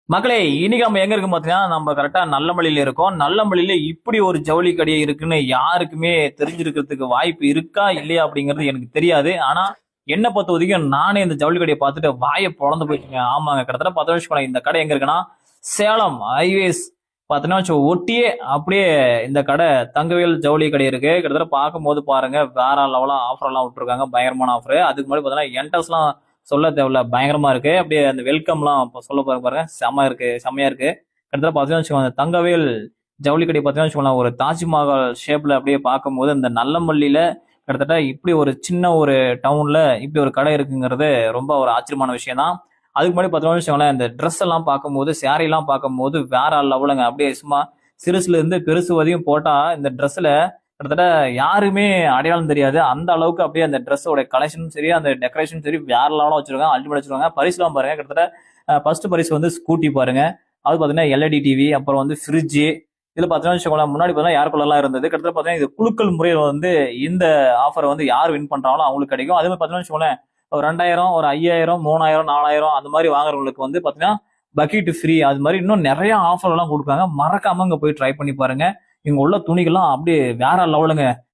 மக்களே, இன்னைக்கு நம்ம எங்க இருக்கோம் பாத்தீங்கன்னா, நம்ம கரெக்டா நல்லமல்லியில இருக்கோம். நல்லமல்லியில இப்படி ஒரு ஜவுளி கடை இருக்குன்னு யாருக்குமே தெரிஞ்சிருக்கிறதுக்கு வாய்ப்பு இருக்கா, இல்லையா அப்படிங்கிறது எனக்கு தெரியாது. ஆனா, என்ன பொறுத்த வரைக்கும் நானே இந்த ஜவுளி கடைய பார்த்துட்டு வாய பொளந்து போயிட்டுங்க. ஆமாங்க, கிட்டத்தட்ட 10 வருஷம் போல இந்த கடை எங்க இருக்குன்னா, சேலம் ஹைவேஸ் பாத்தீங்கன்னா ஒட்டியே அப்படியே இந்த கடை தங்கவேல் ஜவுளி கடை இருக்கு. கிட்டத்தட்ட பார்க்கும்போது பாருங்க, வேற லெவலா ஆஃபர் எல்லாம் விட்டுருக்காங்க. பயங்கரமான ஆஃபர். அதுக்கு முன்னாடி பாத்தீங்கன்னா என்ட்ரன்ஸ்லாம் சொல்ல தேவையில்ல, பயங்கரமா இருக்கு. அப்படியே அந்த வெல்கம்லாம் இப்போ சொல்ல பாருங்க, செம இருக்கு, செம்மையா இருக்கு. கிட்டத்தட்ட பார்த்தீங்கன்னா வச்சுக்கோங்க, தங்கவேல் ஜவுளி கடை பார்த்தீங்கன்னா வச்சுக்கோங்களேன், ஒரு தாஜ்மஹால் ஷேப்ல அப்படியே பார்க்கும்போது இந்த நல்லமல்லியில கிட்டத்தட்ட இப்படி ஒரு சின்ன ஒரு டவுன்ல இப்படி ஒரு கடை இருக்குங்கிறது ரொம்ப ஒரு ஆச்சரியமான விஷயம் தான். அதுக்கு முன்னாடி பார்த்தீங்கன்னா வச்சுக்கோங்களேன், இந்த ட்ரெஸ் எல்லாம் பார்க்கும்போது, சேரீ எல்லாம் பார்க்கும்போது வேற லெவலுங்க. அப்படியே சும்மா சிறுசுல இருந்து பெருசு வரையும் போட்டா இந்த ட்ரெஸ்ல கிட்டத்தட்ட யாருமே அடையாளம் தெரியாது. அந்த அளவுக்கு அப்படியே அந்த ட்ரெஸ்ஸோட கலெக்ஷனும் சரி, அந்த டெக்கரேஷனும் சரி, வேற லெவலா வச்சிருக்காங்க. அல்டிமேட் வச்சிருக்காங்க. பரிசுலாம் பாருங்க, கிட்டத்தட்ட ஃபர்ஸ்ட் பரிசு வந்து ஸ்கூட்டி பாருங்க. அது பாத்தீங்கன்னா எல்இடி டிவி, அப்புறம் வந்து ஃப்ரிட்ஜ். இதுல பாத்தீங்கன்னா வச்சுக்கோங்களேன், முன்னாடி பாத்தீங்கன்னா ஏர் கூலர்லாம் இருந்தது. கிட்டத்தட்ட பாத்தீங்கன்னா இது குலுக்கல் முறையில் வந்து இந்த ஆஃபர் வந்து யார் வின் பண்றாங்களோ அவங்களுக்கு கிடைக்கும். அதே மாதிரி பாத்தீங்கன்னா வச்சுக்கோங்களேன், ஒரு 2000, ஒரு 5000, 3000, 4000 அந்த மாதிரி வாங்குறவங்களுக்கு வந்து பாத்தீங்கன்னா பக்கெட் ஃப்ரீ, அது மாதிரி இன்னும் நிறைய ஆஃபர் எல்லாம் கொடுக்குறாங்க. மறக்காம அங்க போய் ட்ரை பண்ணி பாருங்க. இங்க உள்ள துணிகள்லாம் அப்படியே வேற லெவலுங்க.